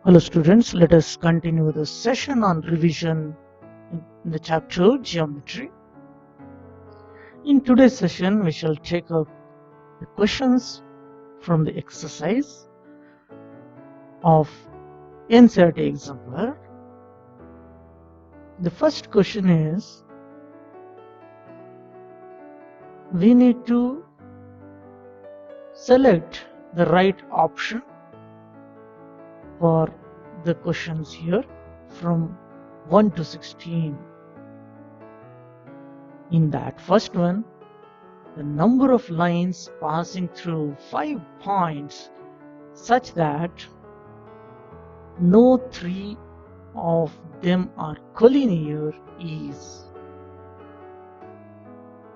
Hello students, let us continue the session on revision in the chapter Geometry. In today's session, we shall take up the questions from the exercise of NCERT exemplar. The first question is, we need to select the right option for the questions here from 1 to 16. In that first one, the number of lines passing through 5 points such that no 3 of them are collinear is.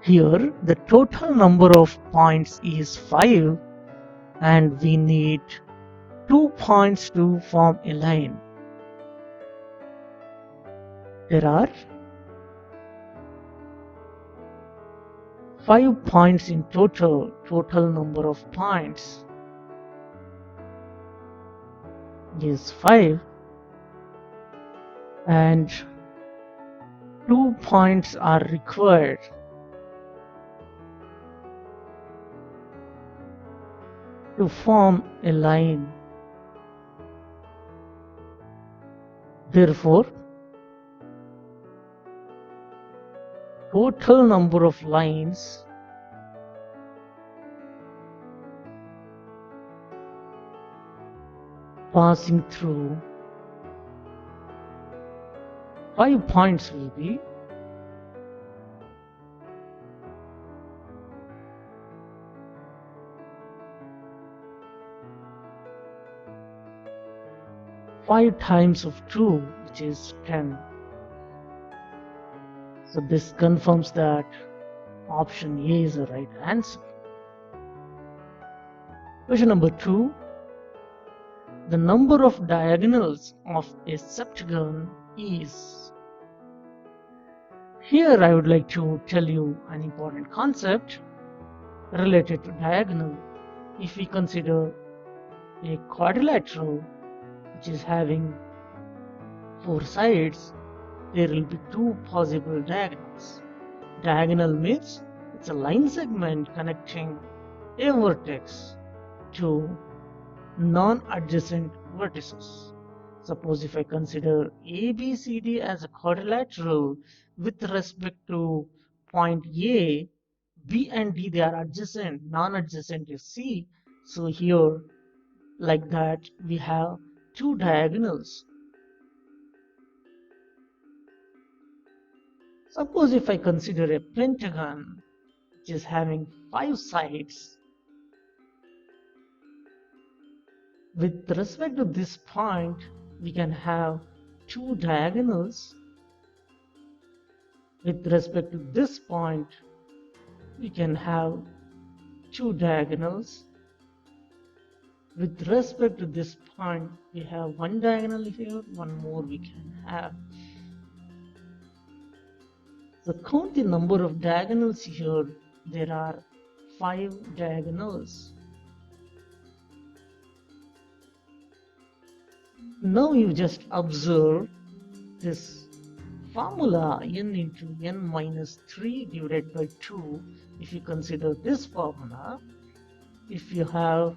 Here the total number of points is 5 and we need 2 points to form a line. There are 5 points in total number of points is 5 and 2 points are required. To form a line. Therefore, total number of lines passing through 5 points will be 5 times of 2, which is 10. So this confirms that option A is the right answer. Question number 2. The number of diagonals of a septagon is. Here I would like to tell you an important concept related to diagonal. If we consider a quadrilateral which is having 4 sides, there will be 2 possible diagonals. Diagonal means it's a line segment connecting a vertex to non-adjacent vertices. Suppose if I consider ABCD as a quadrilateral with respect to point A, B and D they are adjacent, non-adjacent is C. So here like that we have 2 diagonals. Suppose if I consider a pentagon which is having 5 sides, with respect to this point we can have 2 diagonals. With respect to this point we can have 2 diagonals. With respect to this point we have 1 diagonal here, 1 more we can have. So count the number of diagonals here. There are 5 diagonals. Now you just observe this formula n into n minus 3 divided by 2. If you consider this formula, if you have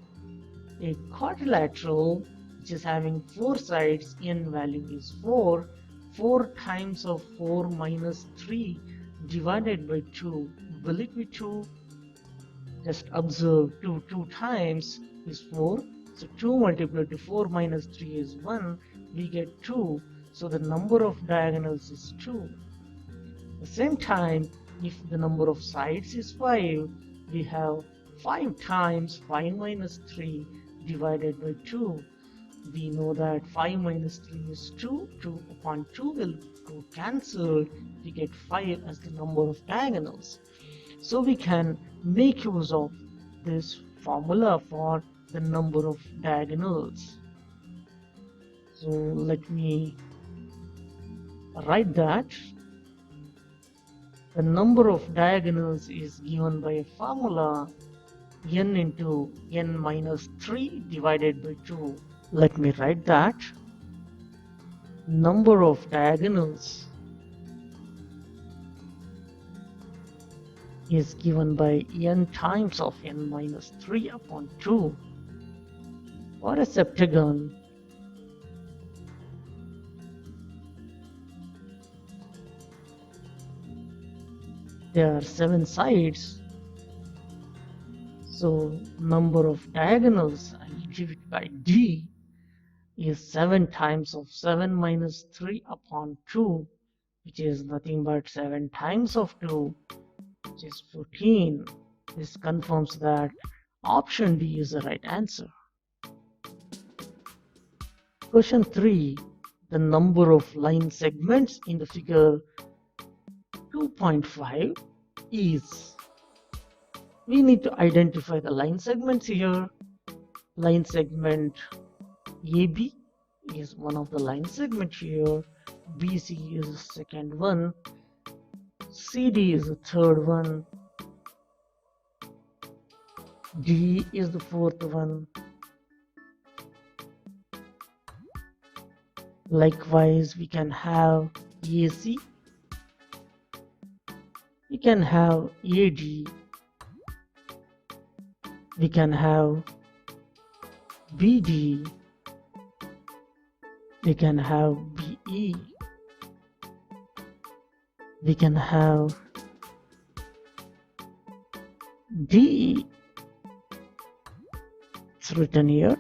a quadrilateral which is having 4 sides, n value is 4. 4 times of 4 minus 3 divided by 2, will it be 2? Just observe 2 times is 4. So 2 multiplied to 4 minus 3 is 1. We get 2. So the number of diagonals is 2. At the same time, if the number of sides is 5, we have 5 times 5 minus 3 divided by 2. We know that 5 minus 3 is 2. 2 upon 2 will go cancelled. We get 5 as the number of diagonals. So we can make use of this formula for the number of diagonals. So let me write that. The number of diagonals is given by a formula n into n minus 3 divided by 2. Let me write that. number of diagonals is given by n times of n minus 3 upon 2. For a septagon, there are 7 sides, so number of diagonals, I will give it by d, is 7 times of 7 minus 3 upon 2, which is nothing but 7 times of 2, which is 14. This confirms that option D is the right answer. Question 3. The number of line segments in the figure 2.5 is. We need to identify the line segments here. Line segment AB is one of the line segments here. BC is the second one. CD is the third one. D is the fourth one. Likewise, we can have AC, we can have AD, we can have BD, we can have BE, we can have DE. It's written here.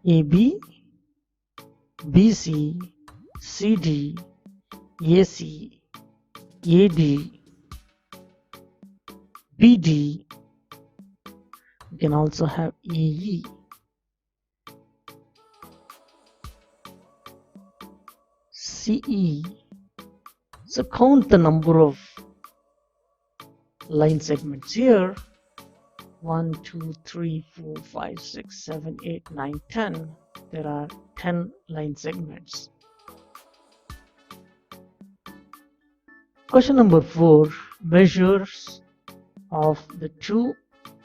AB, BC, CD, AC, AD, BD. We can also have AE. CE. So count the number of line segments here. 1, 2, 3, 4, 5, 6, 7, 8, 9, 10. There are 10 line segments. Question number 4. Measures of the two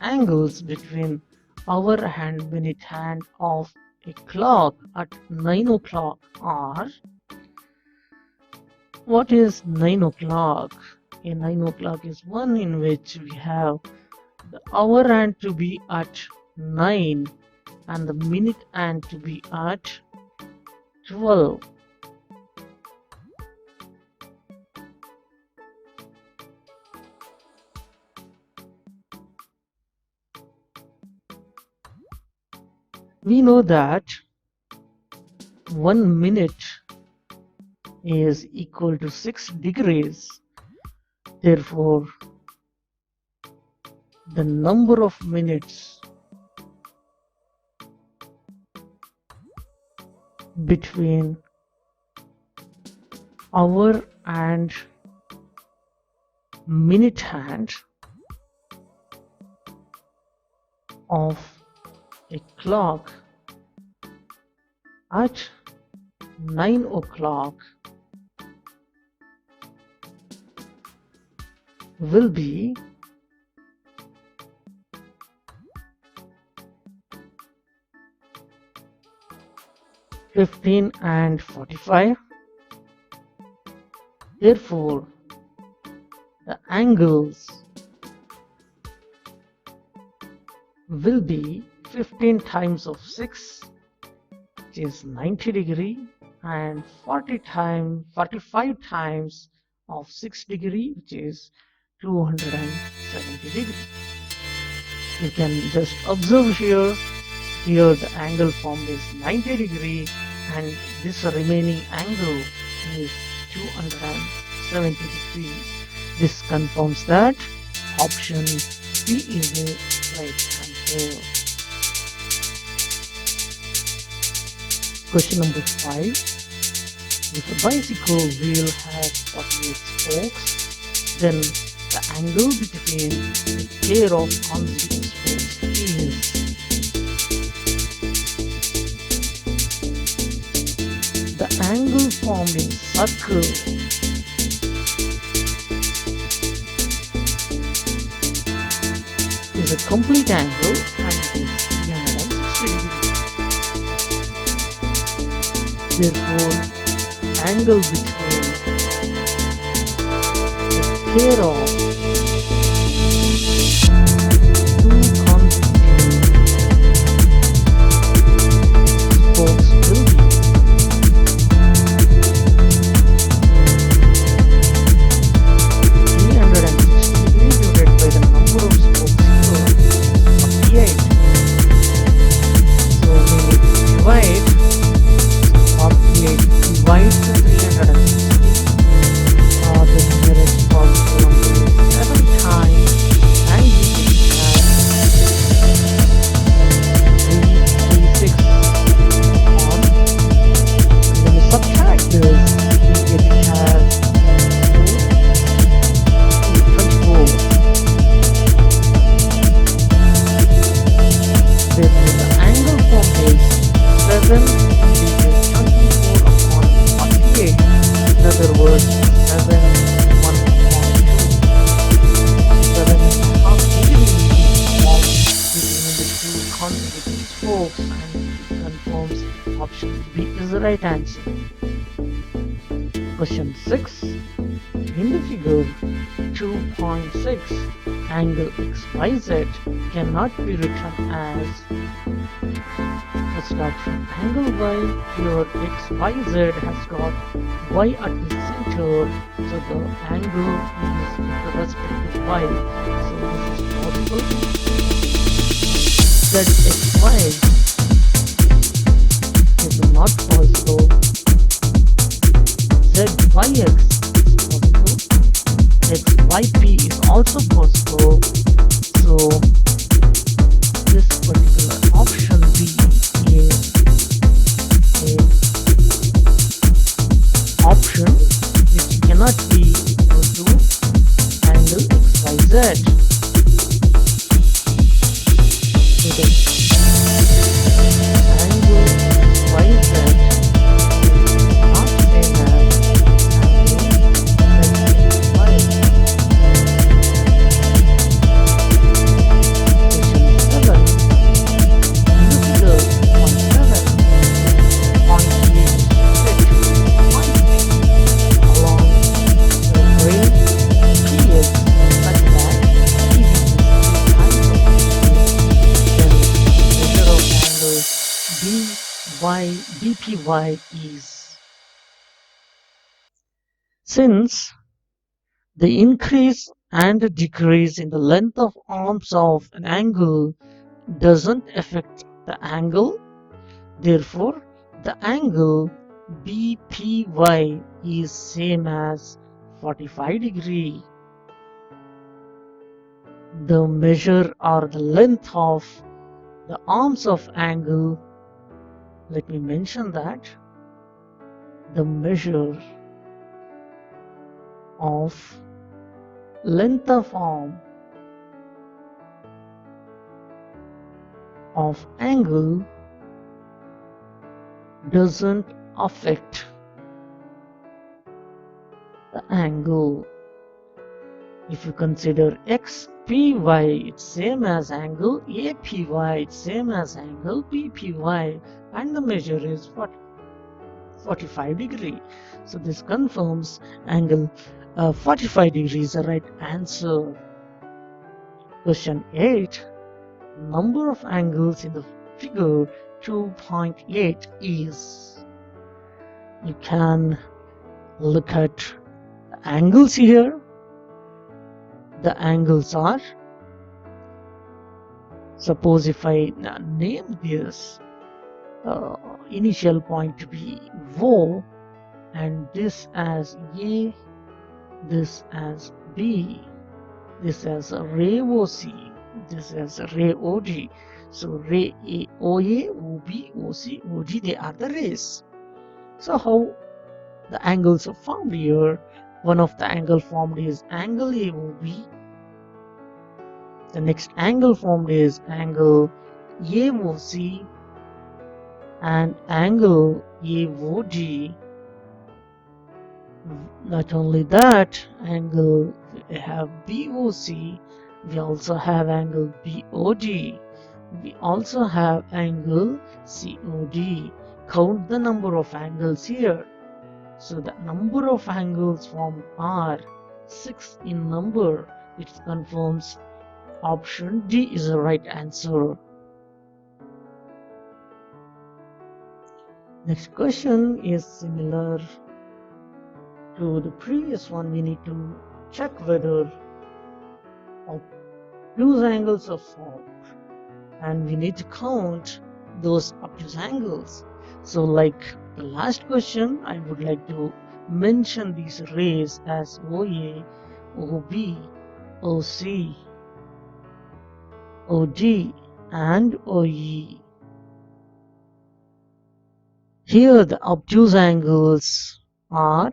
angles between hour and minute hand of a clock at 9 o'clock are. What is 9 o'clock? A 9 o'clock is one in which we have the hour hand to be at 9 and the minute hand to be at 12. We know that 1 minute is equal to 6 degrees. Therefore, the number of minutes between hour and minute hand of a clock at 9 o'clock will be 15 and 45. Therefore, the angles will be 15 times of 6, which is 90 degree, and 45 times of 6 degree, which is 270 degree. You can just observe here. Here the angle formed is 90 degree and this remaining angle is 270 degree. This confirms that option B is the right answer. Question number 5. If a bicycle wheel has 48 spokes, then the angle between a pair of consecutive spokes is. The angle formed in circle is a complete angle and it is 360 degrees. Therefore, angle between the pair of two consecutive spokes will be 360 degrees divided by the number of spokes here, 48. So we need to divide. 48 divides the 360. The nearest possible number is 7 times, and we can have 336 on. When we subtract this, we get it as 24. Therefore, the angle formed is 7 divided 24 upon 48. In other words, 7 1 upon 2. 7.5 degrees formed between the two consecutive spokes, and it confirms option B is the right answer. Question 6. In the figure 2.6, angle XYZ cannot be written as. Let's start from angle Y. Here XYZ has got Y at the center, so the angle is with respect to Y. So this is possible. ZXY is not possible. ZYX is possible. XYP is also possible. So this particular option B is a option which cannot be equal to angle XYZ. So the angle XYZ is not same as angle ZXY. BPY is. Since the increase and decrease in the length of arms of an angle doesn't affect the angle, therefore the angle BPY is same as 45 degree. The measure or the length of the arms of angle, let me mention that the measure of length of arm of angle doesn't affect the angle. If you consider XPY, it's same as angle APY, it's same as angle BPY, and the measure is 45 degree. So this confirms angle 45 degrees is the right answer. Question 8. Number of angles in the figure 2.8 is. You can look at the angles here. The angles are, suppose if I name this initial point to be O, and this as A, this as B, this as ray OC, this as ray OG. So ray OA, OB, OC, OG, they are the rays. So how the angles are formed here? One of the angle formed is angle AOB. The next angle formed is angle AOC and angle AOG. Not only that, angle we have BOC, we also have angle BOD, we also have angle COD. count the number of angles here. So the number of angles formed are 6 in number. It confirms option D is the right answer. Next question is similar to the previous one. We need to check whether obtuse angles are formed, and we need to count those obtuse angles. So like the last question, I would like to mention these rays as OA, OB, OC, OD, and OE. Here the obtuse angles are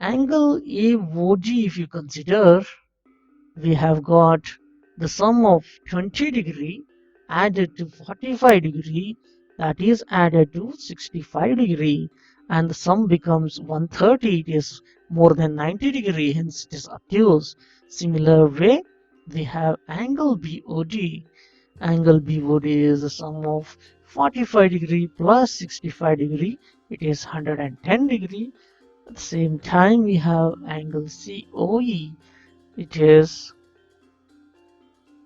angle AOD. If you consider, we have got the sum of 20 degree added to 45 degree, that is added to 65 degree, and the sum becomes 130. It is more than 90 degree, hence it is obtuse. Similar way, we have angle BOD. Angle BOD is the sum of 45 degree plus 65 degree. It is 110 degree. At the same time, we have angle COE. It is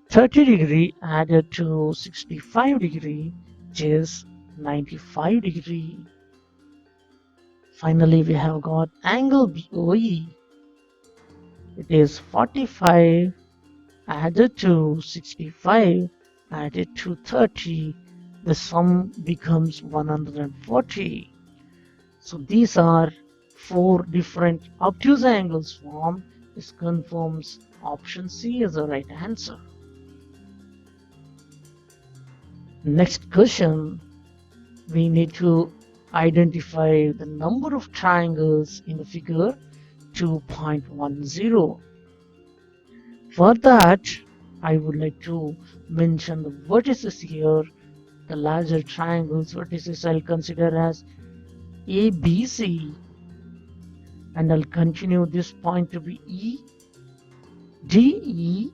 30 degree added to 65 degree, which is 95 degree. Finally, we have got angle BOE. It is 45 added to 65 added to 30. The sum becomes 140. So these are 4 different obtuse angles formed. This confirms option C is the right answer. Next question, we need to identify the number of triangles in the figure 2.10. For that, I would like to mention the vertices here. The larger triangles vertices I'll consider as ABC, and I'll continue this point to be E, D, E,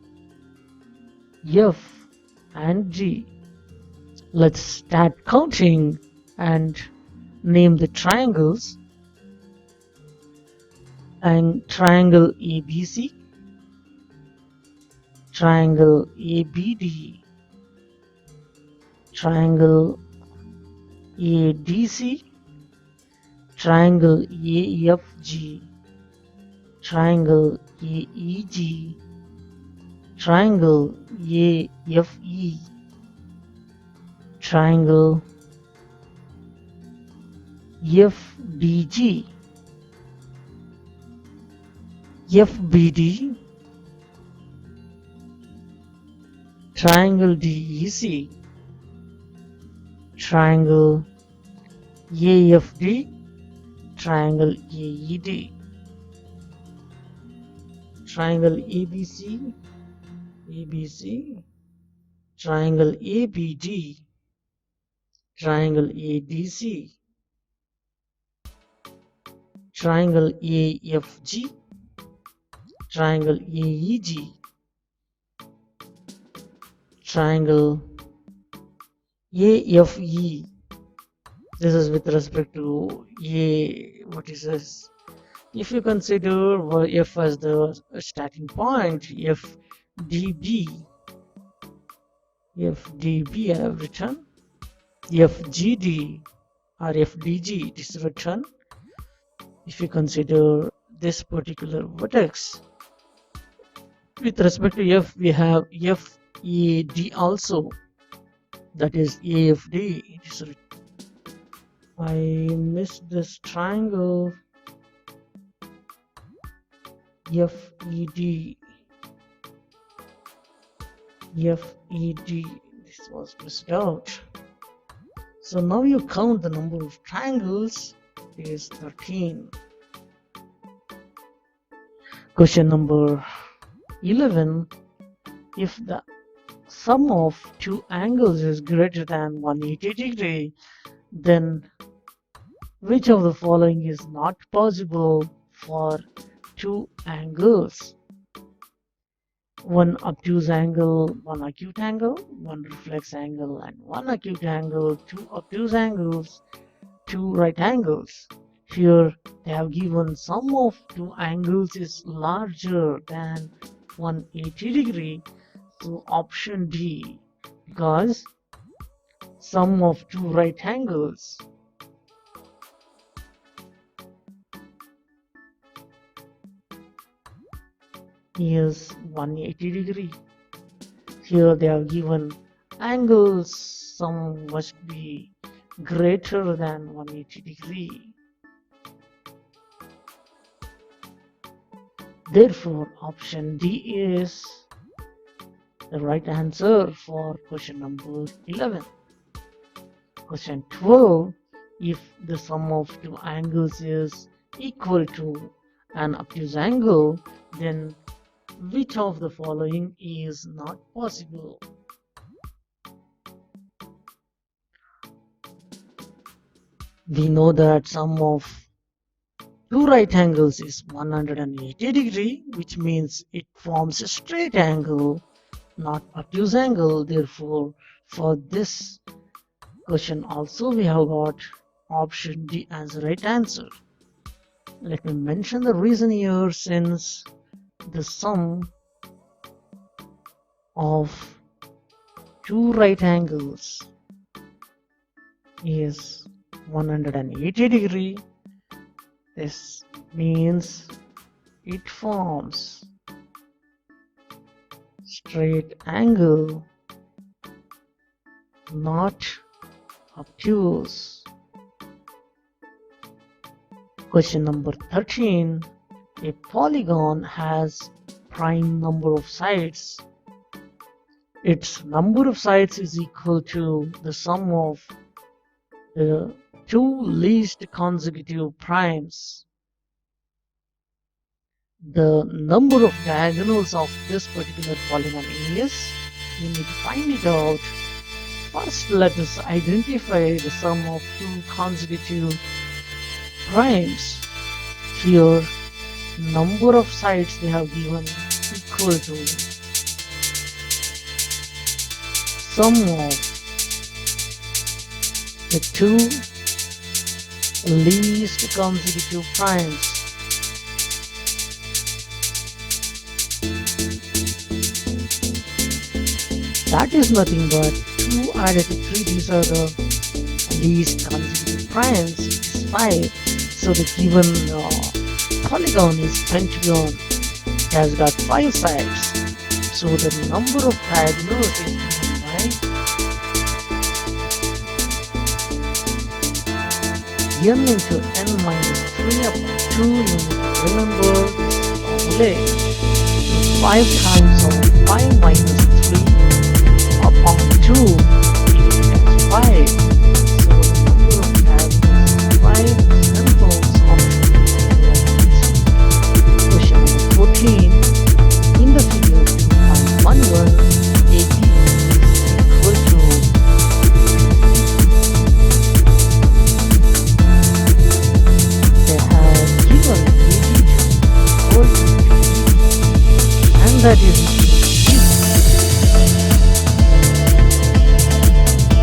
F, and G. Let's start counting and name the triangles. And triangle ABC, triangle ABD, triangle ADC, triangle AFG, triangle AEG, triangle AFE, triangle FDG, FBD, triangle DEC, triangle AFD, triangle AED, triangle ABC, ABC, triangle ABD, triangle ADC, triangle AFG, triangle AEG, triangle AFE. This is with respect to what is this? If you consider F as the starting point, FDB, FDB I have written, FGD or FDG it is written. If you consider this particular vertex, with respect to F, we have FED also, that is AFD. It is written. I missed this triangle FED, FED. This was missed out. So now you count the number of triangles. It is 13. Question number 11. If the sum of two angles is greater than 180 degree, then which of the following is not possible for two angles? one obtuse angle, one acute angle, one reflex angle, and one acute angle, two obtuse angles, two right angles. Here they have given sum of two angles is larger than 180 degree, so option D, because sum of two right angles is 180 degree. Here they have given angles sum must be greater than 180 degree. Therefore, option D is the right answer for question number 11. Question 12. If the sum of two angles is equal to an obtuse angle, then which of the following is not possible? We know that sum of two right angles is 180 degree, which means it forms a straight angle, not obtuse angle. Therefore, for this question also we have got option D as the right answer. Let me mention the reason here, since the sum of two right angles is 180 degree. This means it forms straight angle, not obtuse. Question number 13. A polygon has prime number of sides. Its number of sides is equal to the sum of the two least consecutive primes. The number of diagonals of this particular polygon is, we need to find it out. First, let us identify the sum of two consecutive primes. Here, number of sides they have given equal to sum of the two least consecutive primes. That is nothing but 2 added to 3. These are the least consecutive primes, which is 5. So the given polygon is pentagon. It has got 5 sides. So the number of diagonals is given by n into n minus 3 upon 2. You need to remember this formula. 5 times of 5 minus 3 upon 2 equals 5. So the number of diagonals is 5. Examples of question number 14. In the figure 2.11, AB is equal to they have given AB equal to and that is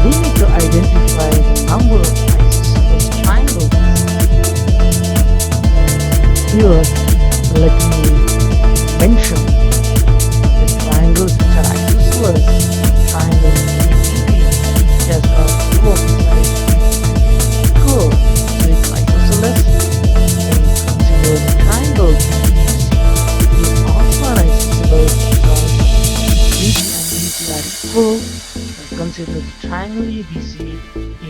we need to identify the number of isosceles triangles. Here, let me mention the triangles which are isosceles. Triangle ABB has got two of the sides equal, so it's isosceles. Then consider the triangle BC is also an isosceles because BC and BC are equal. Consider the triangle ABC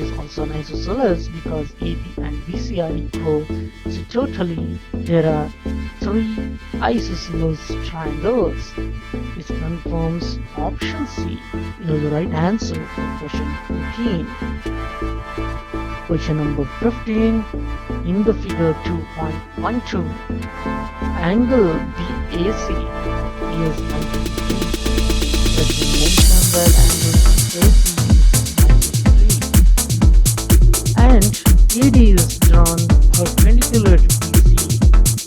is also an isosceles because AB and BC are equal. So totally there are 3 isosceles triangles. This confirms option C is the right answer for question 14. Question number 15. In the figure 2.12, angle BAC is 90 degrees. Let me mention that angle and AD is drawn perpendicular to BC.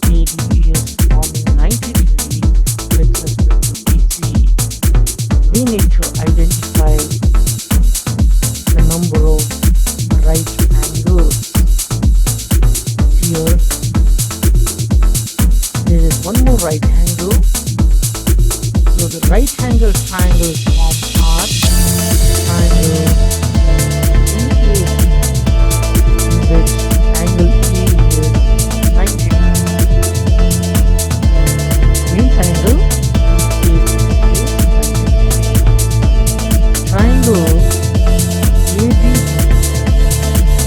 AD is forming 90 degrees with respect to BC. one more right angle. So the right angle triangles form are triangle EAB, in which angle A is 90 degrees. Means angle EAB is 90 degrees. Triangle ABD,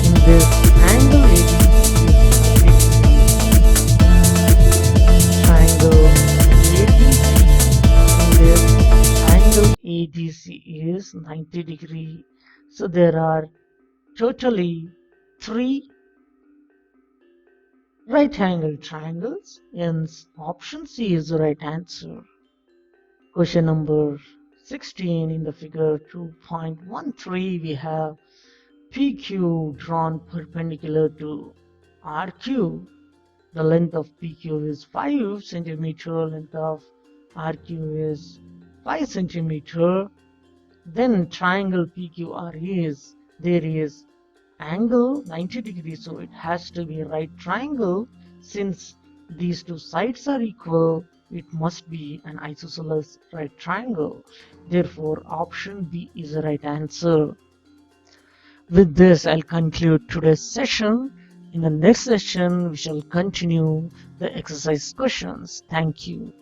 in this angle ABD is 90 degrees. Triangle ADC, in this angle ADC is 90 degree. So there are totally 3 right angle triangles, hence option C is the right answer. Question number 16, in the figure 2.13 we have PQ drawn perpendicular to RQ. The length of PQ is 5 centimeter, length of RQ is 5 centimeter. Then triangle PQR is, there is angle 90 degrees, so it has to be right triangle. Since these two sides are equal, it must be an isosceles right triangle. Therefore, option B is the right answer. With this, I'll conclude today's session. In the next session, we shall continue the exercise questions. Thank you.